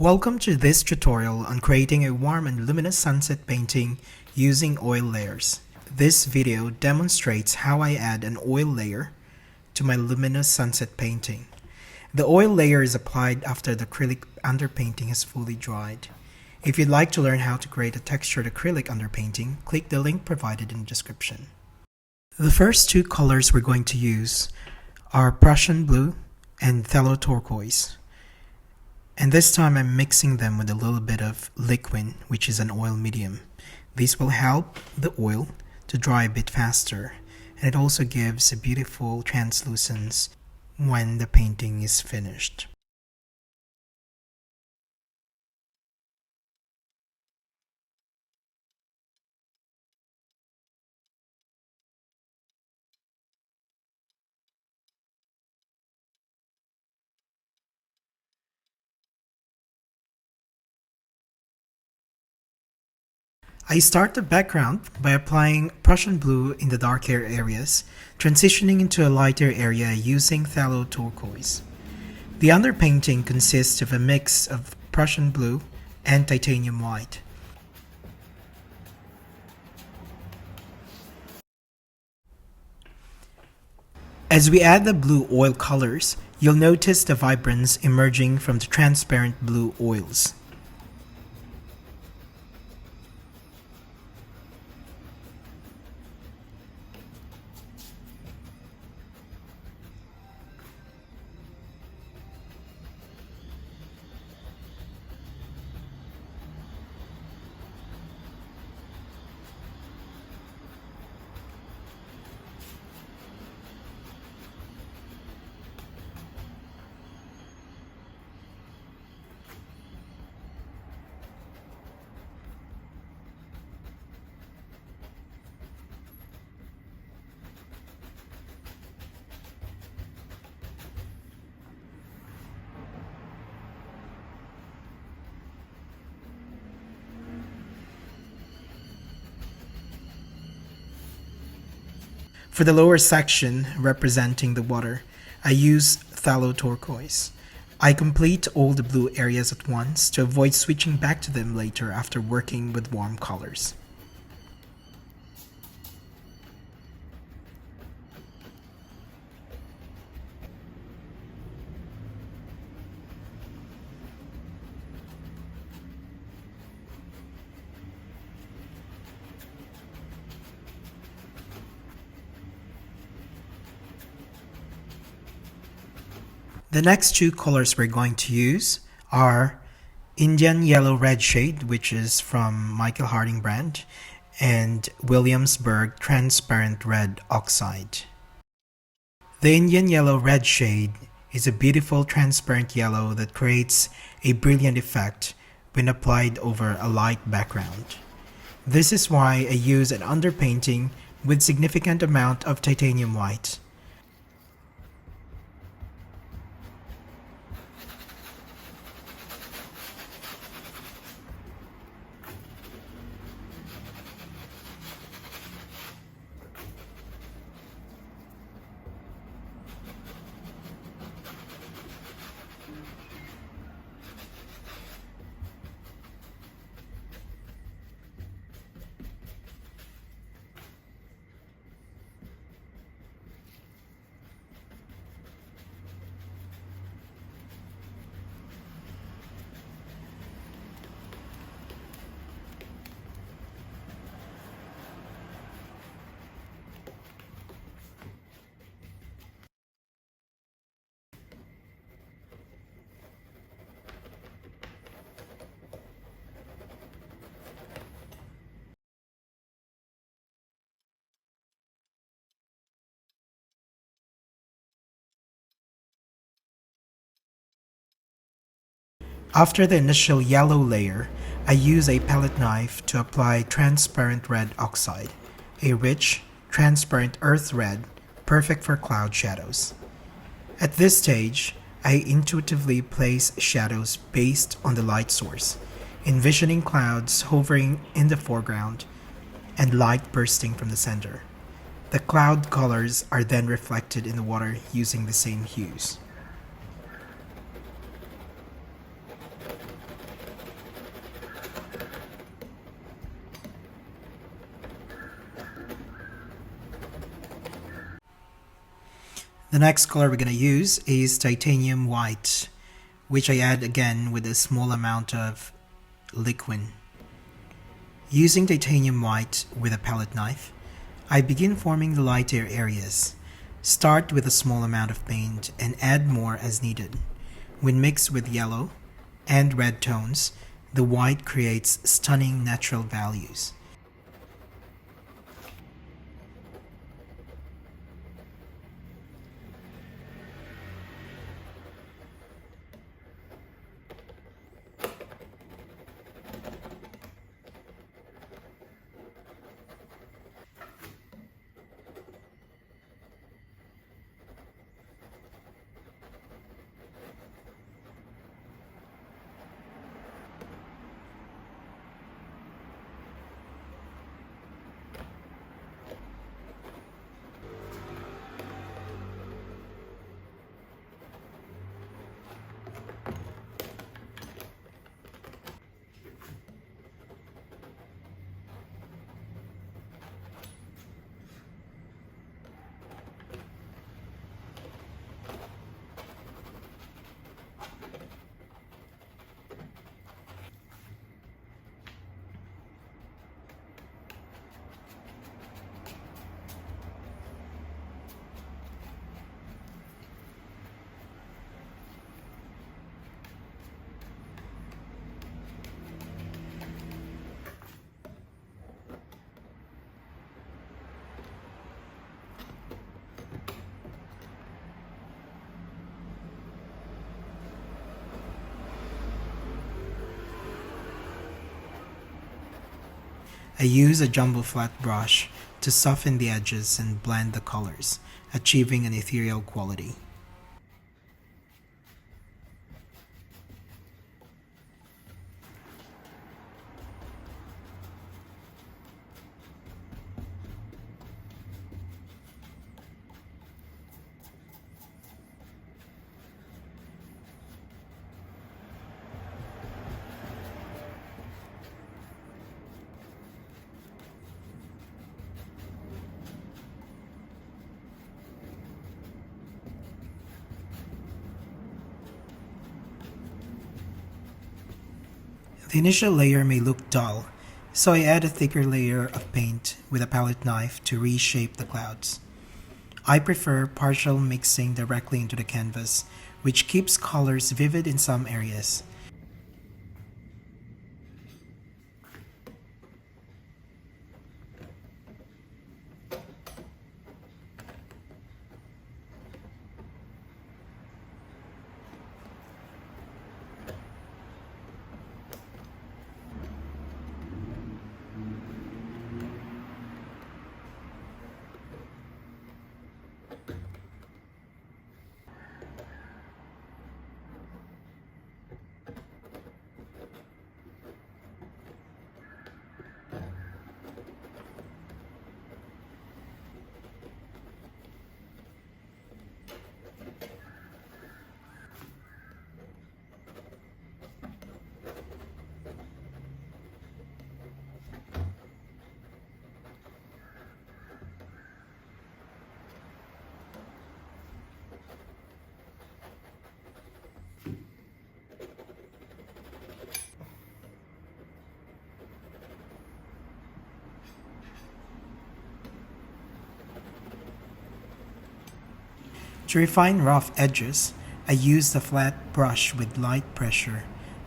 Welcome to this tutorial on creating a warm and luminous sunset painting using oil layers. This video demonstrates how I add an oil layer to my luminous sunset painting. The oil layer is applied after the acrylic underpainting is fully dried. If you'd like to learn how to create a textured acrylic underpainting, click the link provided in the description. The first two colors we're going to use are Prussian blue and phthalo turquoise. And this time I'm mixing them with a little bit of liquid, which is an oil medium. This will help the oil to dry a bit faster, and it also gives a beautiful translucence when the painting is finished. I start the background by applying Prussian blue in the darker areas, transitioning into a lighter area using phthalo turquoise. The underpainting consists of a mix of Prussian blue and titanium white. As we add the blue oil colors, you'll notice the vibrance emerging from the transparent blue oils. For the lower section representing the water, I use phthalo turquoise. I complete all the blue areas at once to avoid switching back to them later after working with warm colors. The next two colors we're going to use are Indian Yellow Red Shade, which is from Michael Harding brand, and Williamsburg Transparent Red Oxide. The Indian Yellow Red Shade is a beautiful transparent yellow that creates a brilliant effect when applied over a light background. This is why I use an underpainting with significant amount of titanium white. After the initial yellow layer, I use a palette knife to apply transparent red oxide, a rich, transparent earth red, perfect for cloud shadows. At this stage, I intuitively place shadows based on the light source, envisioning clouds hovering in the foreground and light bursting from the center. The cloud colors are then reflected in the water using the same hues. The next color we're going to use is titanium white, which I add again with a small amount of liquid. Using titanium white with a palette knife, I begin forming the lighter areas. Start with a small amount of paint and add more as needed. When mixed with yellow and red tones, the white creates stunning natural values. I use a jumbo flat brush to soften the edges and blend the colors, achieving an ethereal quality. The initial layer may look dull, so I add a thicker layer of paint with a palette knife to reshape the clouds. I prefer partial mixing directly into the canvas, which keeps colors vivid in some areas. To refine rough edges, I use the flat brush with light pressure,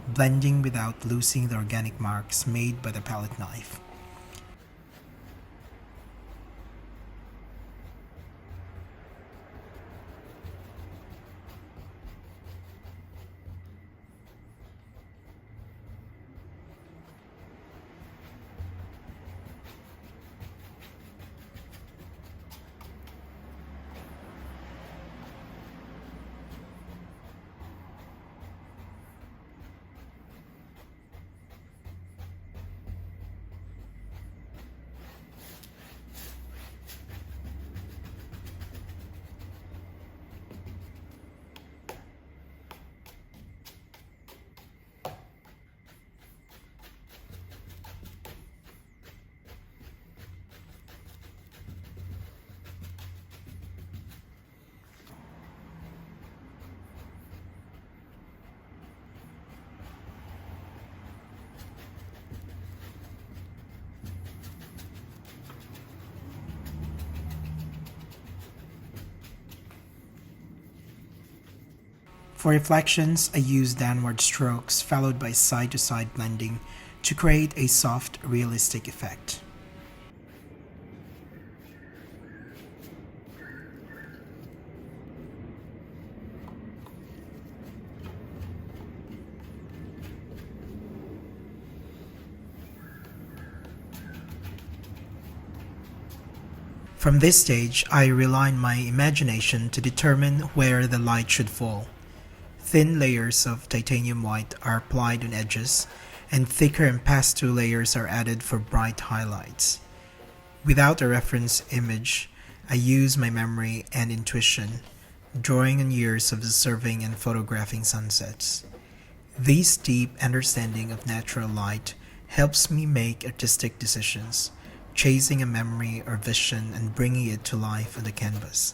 blending without losing the organic marks made by the palette knife. For reflections, I use downward strokes followed by side-to-side blending to create a soft, realistic effect. From this stage, I rely on my imagination to determine where the light should fall. Thin layers of titanium white are applied on edges, and thicker impasto layers are added for bright highlights. Without a reference image, I use my memory and intuition, drawing on years of observing and photographing sunsets. This deep understanding of natural light helps me make artistic decisions, chasing a memory or vision and bringing it to life on the canvas.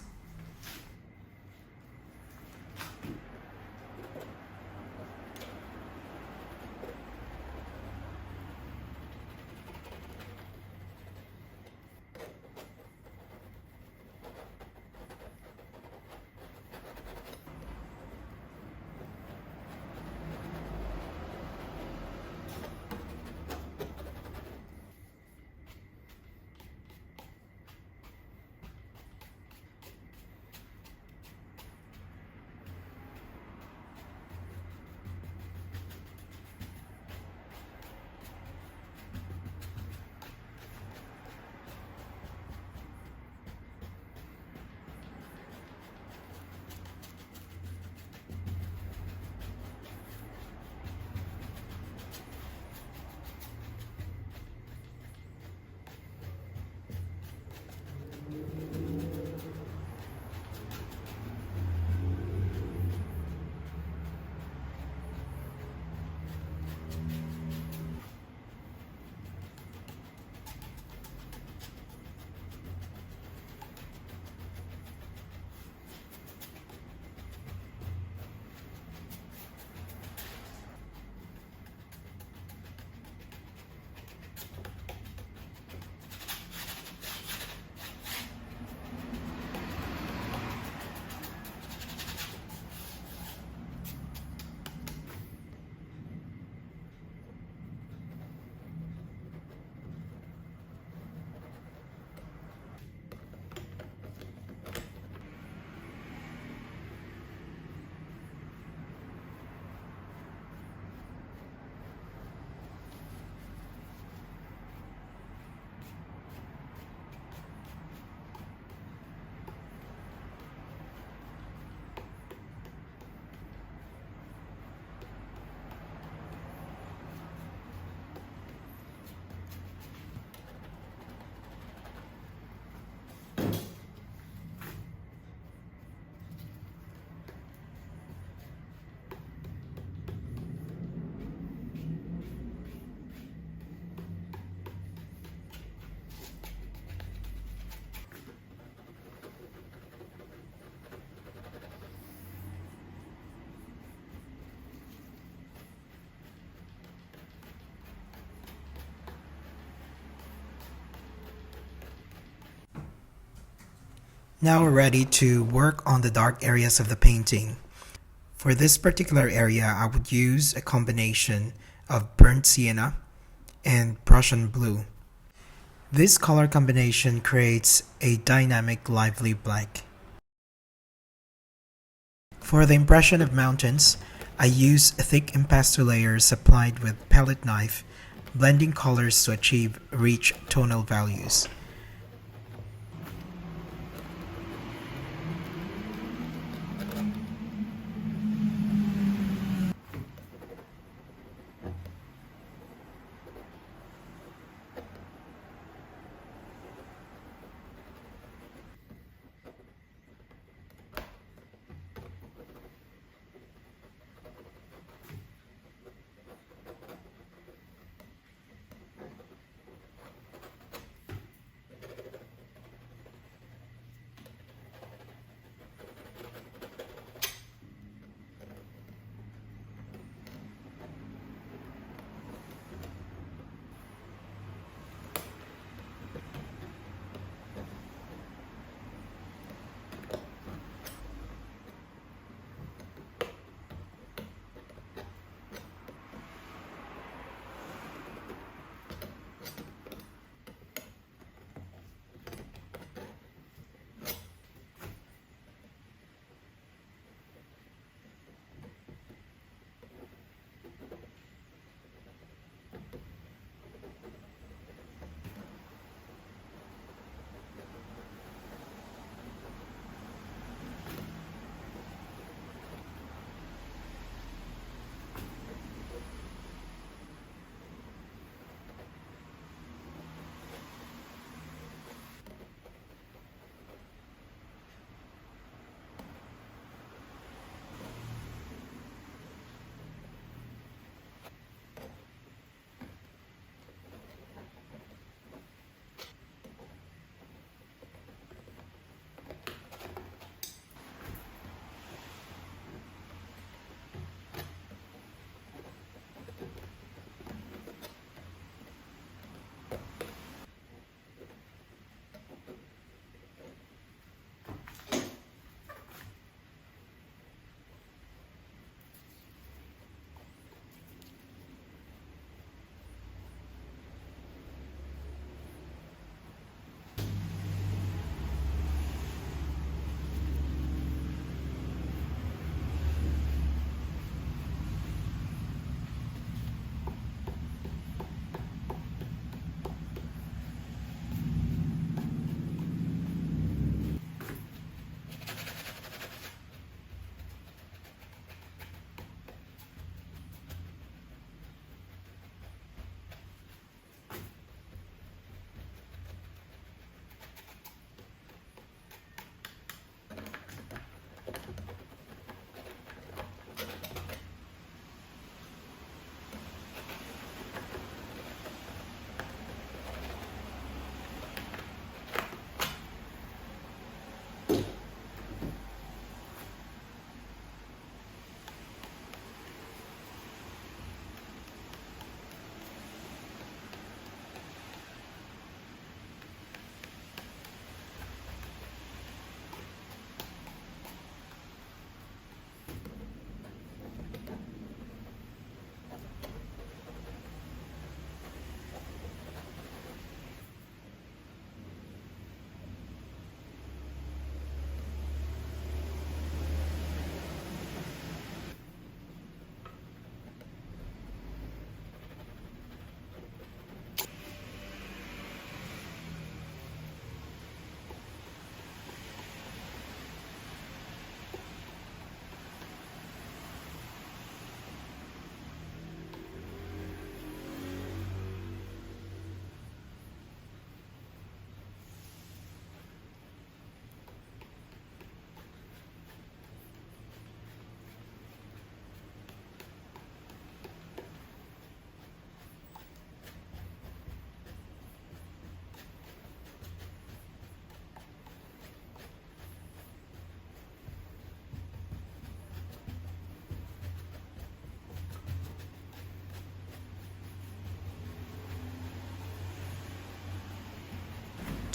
Now we're ready to work on the dark areas of the painting. For this particular area, I would use a combination of burnt sienna and Prussian blue. This color combination creates a dynamic, lively black. For the impression of mountains, I use thick impasto layers applied with palette knife, blending colors to achieve rich tonal values.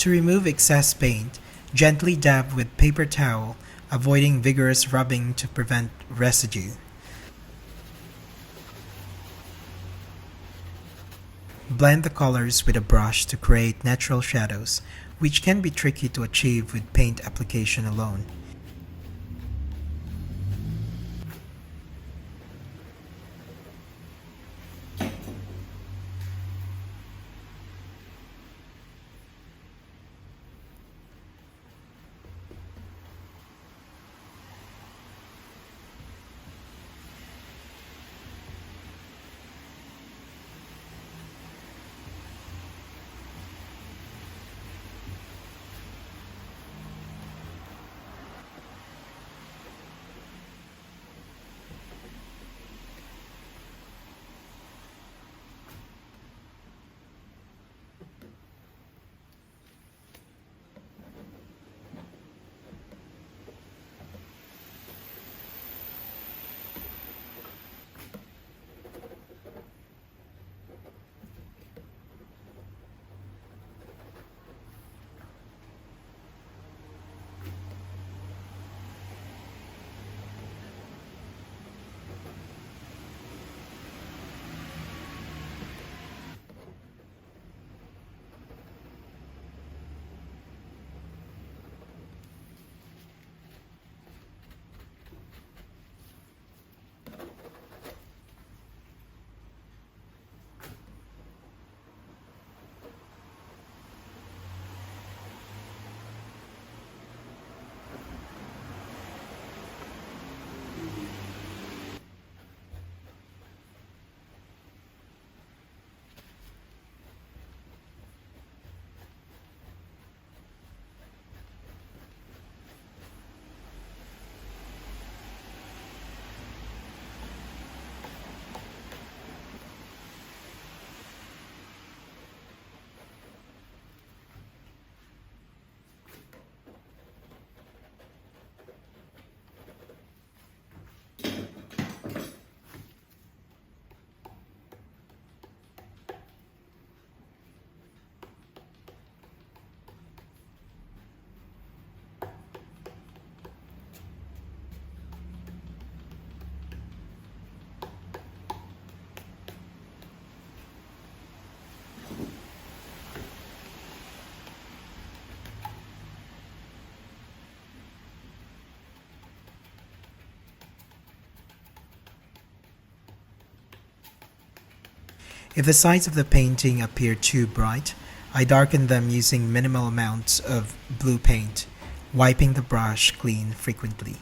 To remove excess paint, gently dab with paper towel, avoiding vigorous rubbing to prevent residue. Blend the colors with a brush to create natural shadows, which can be tricky to achieve with paint application alone. If the sides of the painting appear too bright, I darken them using minimal amounts of blue paint, wiping the brush clean frequently.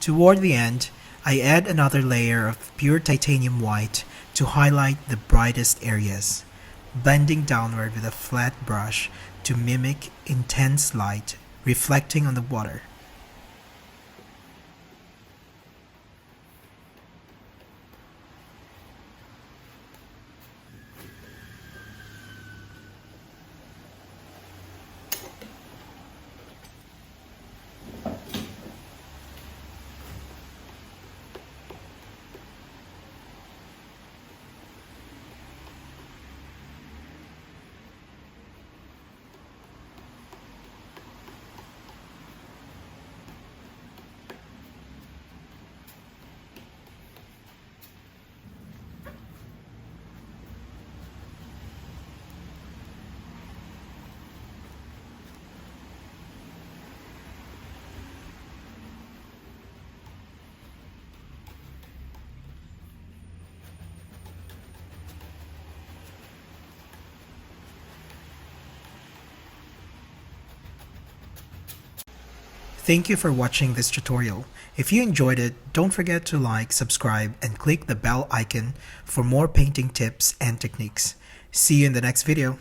Toward the end, I add another layer of pure titanium white to highlight the brightest areas, blending downward with a flat brush to mimic intense light reflecting on the water. Thank you for watching this tutorial. If you enjoyed it, don't forget to like, subscribe, and click the bell icon for more painting tips and techniques. See you in the next video.